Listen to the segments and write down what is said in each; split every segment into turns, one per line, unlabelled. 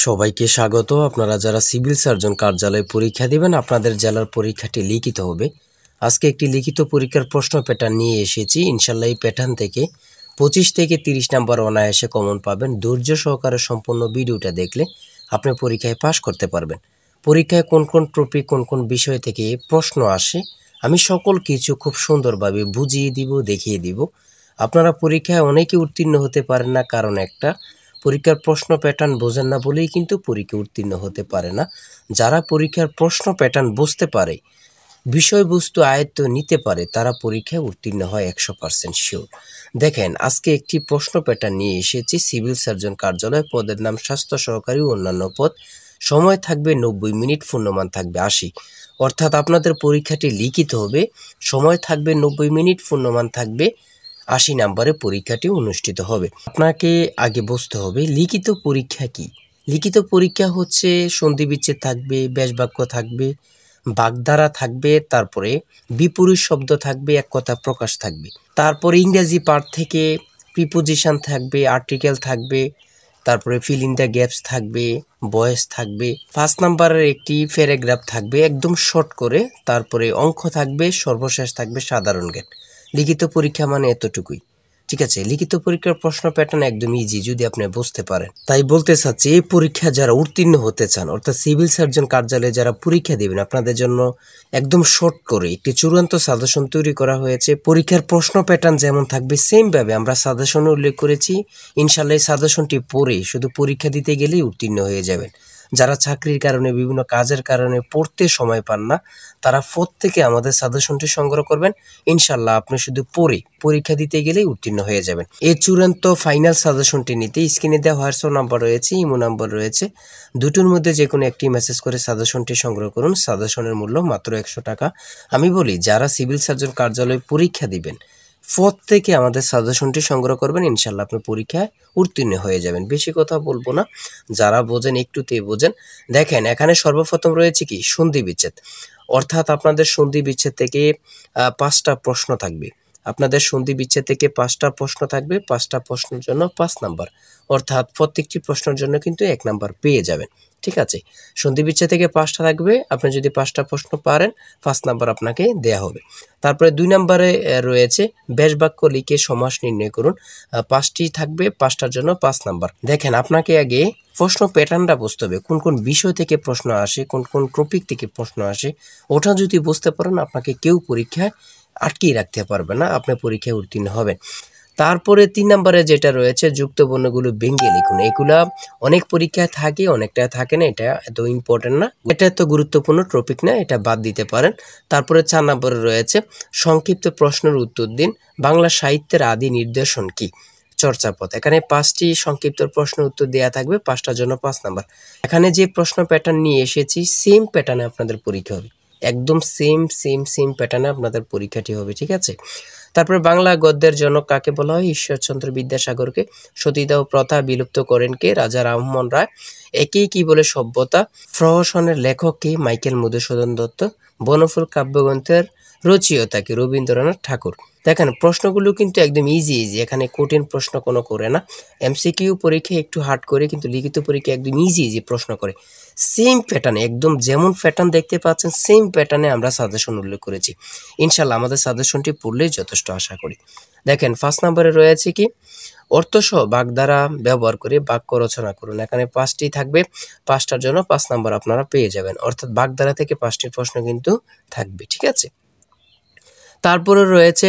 সবাইকে স্বাগত। আপনারা যারা সিভিল সার্জন কার্যালয়ে পরীক্ষা দিবেন, আপনাদের জেলার পরীক্ষাটি লিখিত হবে। আজকে একটি লিখিত পরীক্ষার প্রশ্ন প্যাটার্ন নিয়ে এসেছি। ইনশাল্লাহ এই প্যাটার্ন থেকে 25 থেকে 30 নাম্বার অনায়াসে কমন পাবেন। ধৈর্য সহকারে সম্পূর্ণ ভিডিওটা দেখলে আপনি পরীক্ষায় পাশ করতে পারবেন। পরীক্ষায় কোন কোন টপিক, কোন কোন বিষয় থেকে প্রশ্ন আসে, আমি সকল কিছু খুব সুন্দরভাবে বুঝিয়ে দিব, দেখিয়ে দিব। আপনারা পরীক্ষায় অনেকে উত্তীর্ণ হতে পারেন না, কারণ একটা পরীক্ষার প্রশ্ন প্যাটার্ন বোঝেন না বলেই কিন্তু পরীক্ষা উত্তীর্ণ হতে পারে না। যারা পরীক্ষার প্রশ্ন প্যাটার্ন বুঝতে পারে, বিষয়বস্তু আয়ত্ত নিতে পারে, তারা পরীক্ষায় উত্তীর্ণ হয় 100% শিওর। দেখেন, আজকে একটি প্রশ্ন প্যাটার্ন নিয়ে এসেছি। সিভিল সার্জন কার্যালয়, পদের নাম স্বাস্থ্য সহকারী, অন্যান্য পদ। সময় থাকবে 90 মিনিট, পূর্ণমান থাকবে 80। অর্থাৎ আপনাদের পরীক্ষাটি লিখিত হবে, সময় থাকবে 90 মিনিট, পূর্ণমান থাকবে 80 নাম্বারে পরীক্ষাটি অনুষ্ঠিত হবে। আপনাকে আগে বুঝতে হবে লিখিত পরীক্ষা কি। লিখিত পরীক্ষা হচ্ছে সন্ধি বিচ্ছেদ থাকবে, ব্যাসবাক্য থাকবে, বাগধারা থাকবে, তারপরে বিপরীত শব্দ থাকবে, এক কথা প্রকাশ থাকবে, তারপরে ইংরেজি পার্ট থেকে প্রিপোজিশন থাকবে, আর্টিকেল থাকবে, তারপরে ফিল ইন দ্য গ্যাপস থাকবে, ভয়েস থাকবে, 5 নাম্বারের একটি প্যারাগ্রাফ থাকবে একদম শর্ট করে, তারপরে অঙ্ক থাকবে, সর্বশেষ থাকবে সাধারণ জ্ঞান। লিখিত পরীক্ষা মানে এতটুকুই, ঠিক আছে। লিখিত পরীক্ষার প্রশ্ন প্যাটার্ন একদম ইজি যদি আপনি বুঝতে পারেন। তাই বলতে চাচ্ছি, এই পরীক্ষা যারা উত্তীর্ণ হতে চান, অর্থাৎ সিভিল সার্জন কার্যালয়ে যারা পরীক্ষা দেবেন, আপনাদের জন্য একদম শর্ট করে একটি চূড়ান্ত সাজেশন তৈরি করা হয়েছে। পরীক্ষার প্রশ্ন প্যাটার্ন যেমন থাকবে সেম ভাবে আমরা সাজেশনে উল্লেখ করেছি। ইনশাল্লাহ এই সাজেশনটি পড়ে শুধু পরীক্ষা দিতে গেলেই উত্তীর্ণ হয়ে যাবেন। যারা চাকরির কারণে, বিভিন্ন কাজের কারণে পড়তে সময় পান না, তারা প্রত্যেকে আমাদের সাজেশনটি সংগ্রহ করবেন। ইনশাল্লাহ আপনি শুধু পড়ে পরীক্ষা দিতে গেলেই উত্তীর্ণ হয়ে যাবেন। এই চূড়ান্ত ফাইনাল সাজেশনটি নিতে স্ক্রিনে দেওয়া হোয়াটসঅ্যাপ নাম্বার রয়েছে, ইমো নাম্বার রয়েছে, দুটোর মধ্যে যে কোনো একটি মেসেজ করে সাজেশনটি সংগ্রহ করুন। সাজেশনের মূল্য মাত্র 100 টাকা। আমি বলি, যারা সিভিল সার্জন কার্যালয়ে পরীক্ষা দিবেন, প্রত্যেকে আমাদের সাজেশনটি সংগ্রহ করবেন। ইনশাল্লাহ আপনি পরীক্ষায় উত্তীর্ণ হয়ে যাবেন। বেশি কথা বলবো না, যারা বোঝেন একটুতেই বোঝেন। দেখেন, এখানে সর্বপ্রথম রয়েছে কি সন্ধি বিচ্ছেদ, অর্থাৎ আপনাদের সন্ধি বিচ্ছেদ থেকে 5টা প্রশ্ন থাকবে। আপনাদের সন্ধি বিচ্ছেদ থেকে 5টা প্রশ্ন থাকবে, 5টা প্রশ্নের জন্য 5 নাম্বার, অর্থাৎ প্রত্যেকটি প্রশ্নের জন্য কিন্তু 1 নাম্বার পেয়ে যাবেন, ঠিক আছে। সন্ধি বিচ্ছেদ থেকে 5টা থাকবে, আপনি যদি 5টা প্রশ্ন পারেন 5 নাম্বার আপনাকে দেয়া হবে। তারপরে 2 নাম্বারে রয়েছে ব্যাস বাক্য লিখে সমাস নির্ণয় করুন। 5টি থাকবে, 5টার জন্য 5 নাম্বার। দেখেন, আপনাকে আগে প্রশ্ন প্যাটার্নটা বুঝতে হবে, কোন কোন বিষয় থেকে প্রশ্ন আসে, কোন কোন টপিক থেকে প্রশ্ন আসে। ওটা যদি বুঝতে পারেন, আপনাকে কেউ পরীক্ষায় আটকিয়ে রাখতে পারবে না, আপনি পরীক্ষায় উত্তীর্ণ হবেন। তারপরে 3 নম্বরে যেটা রয়েছে যুক্ত বর্ণগুলো ভেঙে লিখুন। এগুলা অনেক পরীক্ষায় থাকে, অনেকটা থাকে না, এটা এত ইম্পর্টেন্ট না, এটা এত গুরুত্বপূর্ণ টপিক না, এটা বাদ দিতে পারেন। তারপরে 4 নম্বরে রয়েছে সংক্ষিপ্ত প্রশ্নের উত্তর দিন, বাংলা সাহিত্যের আদি নিদর্শন কি, চর্চাপদ। এখানে 5টি সংক্ষিপ্ত প্রশ্ন উত্তর দেওয়া থাকবে, 5টার জন্য 5 নাম্বার। এখানে যে প্রশ্ন প্যাটার্ন নিয়ে এসেছি সেম প্যাটার্নে আপনাদের পরীক্ষা হবে, একদম সেম প্যাটার্নে আপনাদের পরীক্ষাটি হবে, ঠিক আছে। তারপরে বাংলা গদ্যের জনক কাকে বলা হয়, ঈশ্বরচন্দ্র বিদ্যাসাগরকে। সতীদাহ প্রথা বিলুপ্ত করেন কে, রাজা রামমোহন রায়। একেই কি বলে সভ্যতা, প্রহসনের লেখক কে, মাইকেল মধুসূদন দত্ত। বনফুল কাব্যগ্রন্থের রচয়িতা কে, রবীন্দ্রনাথ ঠাকুর। দেখেন, প্রশ্নগুলো কিন্তু একদম ইজি, এখানে কঠিন প্রশ্ন কোনো করে না। এমসিকিউ পরীক্ষায় একটু হার্ড করে, কিন্তু লিখিত পরীক্ষা একদম ইজি প্রশ্ন করে। সেম প্যাটার্নে, একদম যেমন প্যাটার্ন দেখতে পাচ্ছেন সেম প্যাটার্নে আমরা সাজেশন উল্লেখ করেছি। ইনশাল্লাহ আমাদের সাজেশনটি পড়লেই যথেষ্ট আশা করি। দেখেন, 5 নম্বরে রয়েছে কি অর্থসহ বাগধারা ব্যবহার করে বাক্য রচনা করুন। এখানে 5টি থাকবে, 5টার জন্য 5 নাম্বার আপনারা পেয়ে যাবেন, অর্থাৎ বাগধারা থেকে 5টি প্রশ্ন কিন্তু থাকবে, ঠিক আছে। তারপরে রয়েছে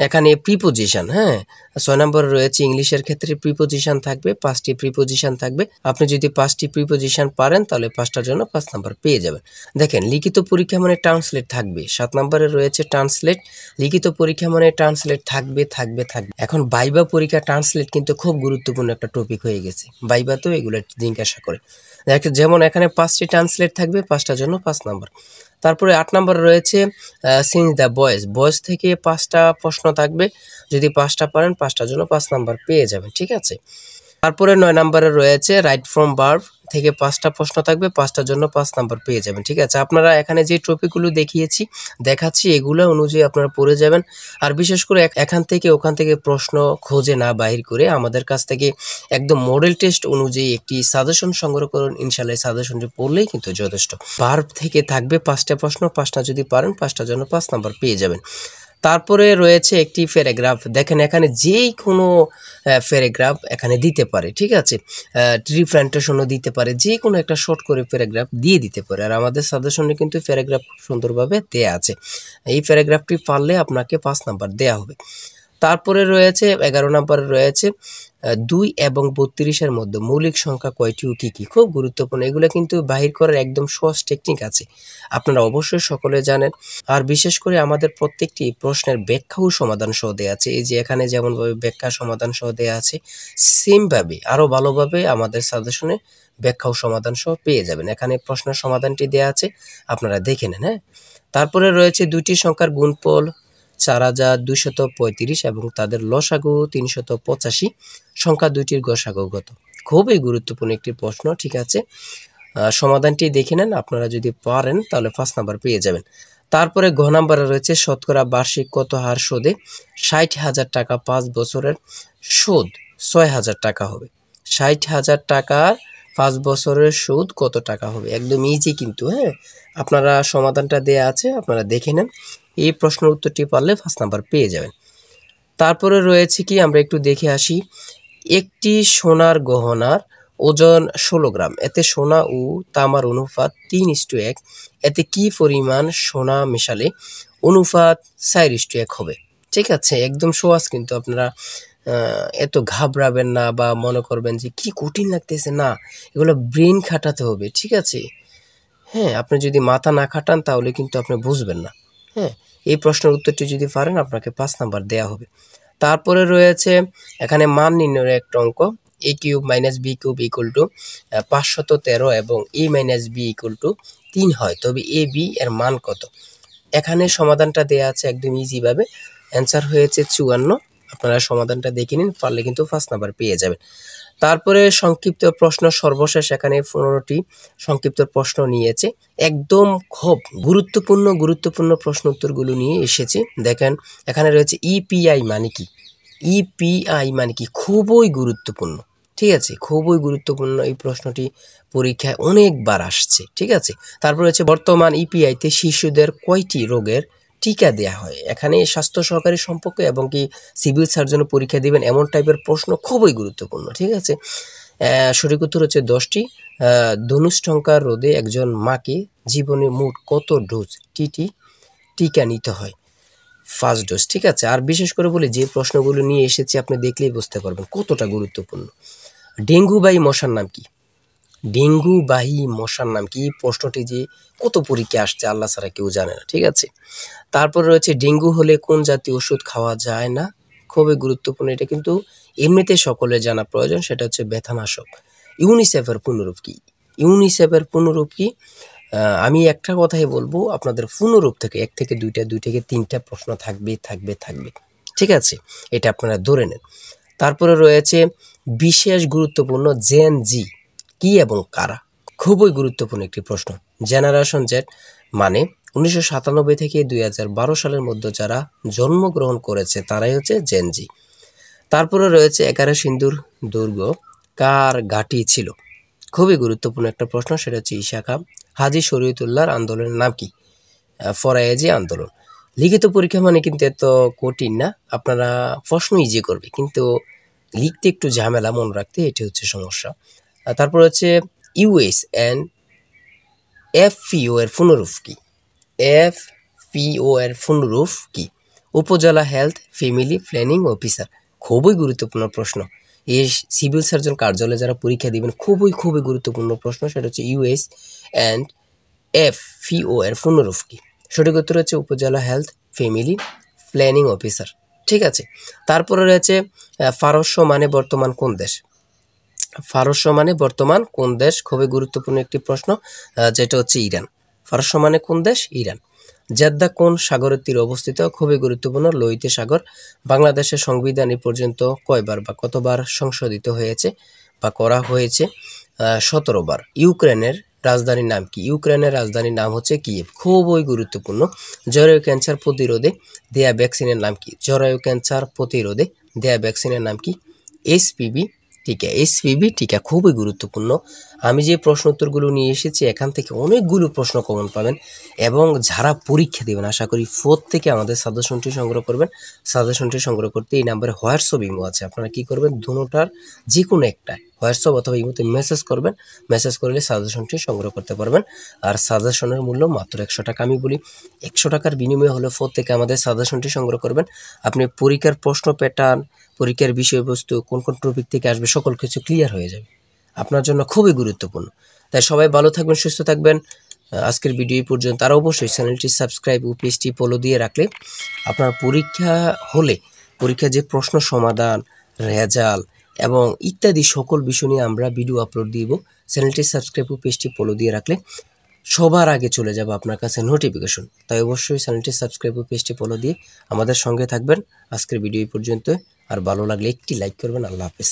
এখানে প্রিপোজিশন, হ্যাঁ। 6 নম্বরে রয়েছে ইংলিশের ক্ষেত্রে প্রিপোজিশন থাকবে, 5টি প্রিপোজিশন থাকবে। আপনি যদি 5টি প্রিপোজিশন পারেন তাহলে 5টার জন্য 5 নাম্বার পেয়ে যাবেন। দেখেন, লিখিত পরীক্ষা মানে ট্রান্সলেট থাকবে। 7 নম্বরে রয়েছে ট্রান্সলেট। লিখিত পরীক্ষা মানে ট্রান্সলেট থাকবে। এখন ভাইবা পরীক্ষা ট্রান্সলেট কিন্তু খুব গুরুত্বপূর্ণ একটা টপিক হয়ে গেছে, ভাইবা তো এগুলো জিজ্ঞাসা করে। যেমন এখানে 5টি ট্রান্সলেট থাকবে, 5টার জন্য 5 নাম্বার। তারপরে 8 নম্বরে রয়েছে চেঞ্জ দ্য ভয়েস থেকে 5টা প্রশ্ন থাকবে, যদি 5টা পারেন 5টার জন্য 5 নাম্বার পেয়ে যাবেন, ঠিক আছে। তারপরে 9 নম্বরে রয়েছে রাইট ফ্রম ভার্ব থেকে 5টা প্রশ্ন থাকবে, 5টার জন্য 5 নাম্বার পেয়ে যাবেন। ঠিক আছে, আপনারা এখানে যে টপিকগুলো দেখাচ্ছি এগুলো অনুযায়ী আপনারা পড়ে যাবেন। আর বিশেষ করে এখান থেকে ওখান থেকে প্রশ্ন খোঁজে না বাহির করে আমাদের কাছ থেকে একদম মডেল টেস্ট অনুযায়ী একটি সাজেশন সংগ্রহ করুন। ইনশাআল্লাহ সাজেশনটি পড়লেই কিন্তু যথেষ্ট। ভার্ব থেকে থাকবে 5টা প্রশ্ন, 5টা যদি পারেন 5টার জন্য 5 নাম্বার পেয়ে যাবেন। তারপরে রয়েছে একটি প্যারাগ্রাফ। দেখেন এখানে যেই কোনো প্যারাগ্রাফ এখানে দিতে পারে। ঠিক আছে, রিপ্রেজেন্টেশনও দিতে পারে, যে কোনো একটা শর্ট করে প্যারাগ্রাফ দিয়ে দিতে পারে। আর আমাদের সাজেশনে কিন্তু প্যারাগ্রাফ খুব সুন্দরভাবে দেয়া আছে। এই প্যারাগ্রাফটি পারলে আপনাকে 5 নাম্বার দেয়া হবে। তারপরে রয়েছে 11 নাম্বারে রয়েছে 2 এবং 32-এর মধ্যে মৌলিক সংখ্যা কয়টি ও কী কী। খুব গুরুত্বপূর্ণ, এগুলো কিন্তু বাহির করার একদম সহজ টেকনিক আছে, আপনারা অবশ্যই সকলে জানেন। আর বিশেষ করে আমাদের প্রত্যেকটি প্রশ্নের ব্যাখ্যা ও সমাধান সহ দেওয়া আছে। এই যে এখানে যেমনভাবে ব্যাখ্যা সমাধান সহ দেওয়া আছে, সেমভাবে আরও ভালোভাবে আমাদের সাজেশনে ব্যাখ্যা ও সমাধান সহ পেয়ে যাবেন। এখানে প্রশ্নের সমাধানটি দেওয়া আছে, আপনারা দেখে নেন। হ্যাঁ, তারপরে রয়েছে 2টি সংখ্যার গুণফল 4235 এবং তাদের লসাগু 385, সংখ্যা দুইটির গসাগু কত। খুবই গুরুত্বপূর্ণ একটি প্রশ্ন। ঠিক আছে, সমাধানটি দেখে নেন, আপনারা যদি পারেন তাহলে 5 নাম্বার পেয়ে যাবেন। তারপরে ঘ নাম্বারে রয়েছে শতকরা বার্ষিক কত হার সুদে 60,000 টাকা 5 বছরের সুদ 6,000 টাকা হবে। 60,000 টাকার 5 বছরের সুদ কত টাকা হবে, একদম ইজি কিন্তু। হ্যাঁ, আপনারা সমাধানটা দেয়া আছে, আপনারা দেখে নেন। এই প্রশ্নের উত্তরটি পারলে 5 নাম্বার পেয়ে যাবেন। তারপরে রয়েছে কি, আমরা একটু দেখে আসি। একটি সোনার গহনার ওজন 16 গ্রাম, এতে সোনা ও তামার অনুপাত 3:1, এতে কি পরিমাণ সোনা মেশালে অনুপাত 4:1 হবে। ঠিক আছে, একদম সহজ কিন্তু, আপনারা এত ঘাবড়াবেন না বা মনে করবেন যে কি কঠিন লাগতেছে, না, এগুলো ব্রেন খাটাতে হবে। ঠিক আছে, হ্যাঁ, আপনি যদি মাথা না খাটান তাহলে কিন্তু আপনি বুঝবেন না। হ্যাঁ, এই প্রশ্নের উত্তরটি যদি পারেন আপনাকে 5 নাম্বার দেয়া হবে। তারপরে রয়েছে এখানে মান নির্ণয়ের একটা অঙ্ক, a cube minus b cube equal to 513 এবং a minus b equal to 3 হয়, তবে a b এর মান কত। এখানে সমাধানটা দেয়া আছে একদম ইজিভাবে, অ্যান্সার হয়েছে 54। আপনারা সমাধানটা দেখে নিন, পারলে কিন্তু 5 নাম্বার পেয়ে যাবেন। তারপরে সংক্ষিপ্ত প্রশ্ন সর্বশেষ, এখানে 15টি সংক্ষিপ্ত প্রশ্ন নিয়েছে, একদম খুব গুরুত্বপূর্ণ প্রশ্ন উত্তরগুলো নিয়ে এসেছে। দেখেন এখানে রয়েছে ইপিআই মানে কি, ইপিআই মানে কি, খুবই গুরুত্বপূর্ণ। ঠিক আছে, খুবই গুরুত্বপূর্ণ এই প্রশ্নটি পরীক্ষায় অনেকবার আসছে। ঠিক আছে, তারপর রয়েছে বর্তমান ইপিআইতে শিশুদের কয়টি রোগের টিকা দেয়া হয়। এখানে স্বাস্থ্য সহকারী সম্পর্কে এবং কি সিভিল সার্জনের পরীক্ষা দিবেন এমন টাইপের প্রশ্ন, খুবই গুরুত্বপূর্ণ। ঠিক আছে, সঠিক উত্তর হচ্ছে 10টি। ধনুষ্টঙ্কার রোধে একজন মাকে জীবনে মোট কত ডোজ টিকা নিতে হয়, 5 ডোজ। ঠিক আছে, আর বিশেষ করে বলি যে প্রশ্নগুলো নিয়ে এসেছি আপনি দেখলেই বুঝতে পারবেন কতটা গুরুত্বপূর্ণ। ডেঙ্গুবাহী মশার নাম কি, ডেঙ্গুবাহী মশার নাম কি, প্রশ্নটি যে কত পরীক্ষা আসছে আল্লাহ ছাড়া কেউ জানে না। ঠিক আছে, তারপর রয়েছে ডেঙ্গু হলে কোন জাতীয় ওষুধ খাওয়া যায় না, খুবই গুরুত্বপূর্ণ, এটা কিন্তু এমনিতে সকলের জানা প্রয়োজন, সেটা হচ্ছে ব্যথানাশক। ইউনিসেফের পুনরূপ কি, ইউনিসেফের পুনরূপ কি, আমি একটা কথাই বলবো, আপনাদের পুনরূপ থেকে 1 থেকে 2টা 2 থেকে 3টা প্রশ্ন থাকবে। ঠিক আছে, এটা আপনারা ধরে নেন। তারপরে রয়েছে বিশেষ গুরুত্বপূর্ণ জেন জি কি এবং কারা, খুবই গুরুত্বপূর্ণ একটি প্রশ্ন। জেনারেশন জেড মানে 1997 থেকে 2012 সালের মধ্যে যারা জন্মগ্রহণ করেছে তারাই হচ্ছে জেন জি। তারপরে রয়েছে 11 সিন্ধুর দুর্গ কার ঘাঁটি ছিল, খুবই গুরুত্বপূর্ণ একটা প্রশ্ন, সেটা হচ্ছে ঈশা খাঁ। হাজী শরীয়তুল্লাহর আন্দোলনের নাম কি, ফরায়েজি আন্দোলন। লিখিত পরীক্ষা মানে কিন্তু এত কঠিন না, আপনারা প্রশ্ন ইজি করবে কিন্তু লিখতে একটু ঝামেলা, মনে রাখতে, এটি হচ্ছে সমস্যা। তারপর হচ্ছে ইউএস অ্যান্ড এফপিও এর পুনরূপ কি, এফপিও এর পুনরূপ কি, উপজেলা হেলথ ফ্যামিলি প্ল্যানিং অফিসার, খুবই গুরুত্বপূর্ণ প্রশ্ন। এই সিভিল সার্জন কার্যালয়ে যারা পরীক্ষা দিবেন খুবই গুরুত্বপূর্ণ প্রশ্ন, সেটা হচ্ছে ইউএস অ্যান্ড এফপিও এর পুনরূপ কি। সঠিক উত্তর হচ্ছে উপজেলা হেলথ ফ্যামিলি প্ল্যানিং অফিসার। ঠিক আছে, তারপরে রয়েছে পারস্য মানে বর্তমান কোন দেশ, পারস্য মানে বর্তমান কোন দেশ, খুবই গুরুত্বপূর্ণ একটি প্রশ্ন, যেটা হচ্ছে ইরান। পারস্য মানে কোন দেশ, ইরান। জেদ্দা কোন সাগরের তীরে অবস্থিত, খুবই গুরুত্বপূর্ণ, লোহিত সাগর। বাংলাদেশের সংবিধান এ পর্যন্ত কয়বার বা কতবার সংশোধিত হয়েছে বা করা হয়েছে, 17 বার। ইউক্রেনের রাজধানীর নাম কি? ইউক্রেনের রাজধানীর নাম হচ্ছে কিয়েভ। খুবই গুরুত্বপূর্ণ। জরায়ু ক্যান্সার প্রতিরোধে দেয়া ভ্যাকসিনের নাম কি? জরায়ু ক্যান্সার প্রতিরোধে দেয়া ভ্যাকসিনের নাম কি? HPV টিকা। HPV টিকা খুবই গুরুত্বপূর্ণ। আমি যে প্রশ্ন উত্তরগুলো নিয়ে এসেছি এখান থেকে অনেকগুলো প্রশ্ন কমন পাবেন এবং যারা পরীক্ষা দেবেন আশা করি থেকে আমাদের সাজেশনটি সংগ্রহ করবেন। সাজেশনটি সংগ্রহ করতে এই নাম্বারে হোয়াটসঅ্যাপ ইমো আছে, আপনারা কি করবেন দুটোটার যে কোনো একটা হোয়াটসঅ্যাপ অথবা ইমোতে মেসেজ করবেন। মেসেজ করলে সাজেশনটি সংগ্রহ করতে পারবেন। আর সাজেশনের মূল্য মাত্র 100 টাকা। আমি বলি 100 টাকার বিনিময়ে হলে থেকে আমাদের সাজেশনটি সংগ্রহ করবেন। আপনি পরীক্ষার প্রশ্ন প্যাটার্ন, পরীক্ষার বিষয়বস্তু, কোন কোন টপিক থেকে আসবে সকল কিছু ক্লিয়ার হয়ে যাবে। আপনার জন্য খুবই গুরুত্বপূর্ণ। তাই সবাই ভালো থাকবেন, সুস্থ থাকবেন। আজকের ভিডিও এই পর্যন্ত। আর অবশ্যই চ্যানেলটি সাবস্ক্রাইব ও পেজটি ফলো দিয়ে রাখলে আপনার পরীক্ষা হলে পরীক্ষার যে প্রশ্ন সমাধান, রেজাল্ট এবং ইত্যাদি সকল বিষয় নিয়ে আমরা ভিডিও আপলোড দিব। চ্যানেলটি সাবস্ক্রাইব ও পেজটি ফলো দিয়ে রাখলে সবার আগে চলে যাবে আপনার কাছে নোটিফিকেশন। তাই অবশ্যই চ্যানেলটি সাবস্ক্রাইব ও পেজটি ফলো দিয়ে আমাদের সঙ্গে থাকবেন। আজকের ভিডিও এই পর্যন্ত। আর ভালো লাগলে একটি লাইক করবেন। আল্লাহ হাফেজ।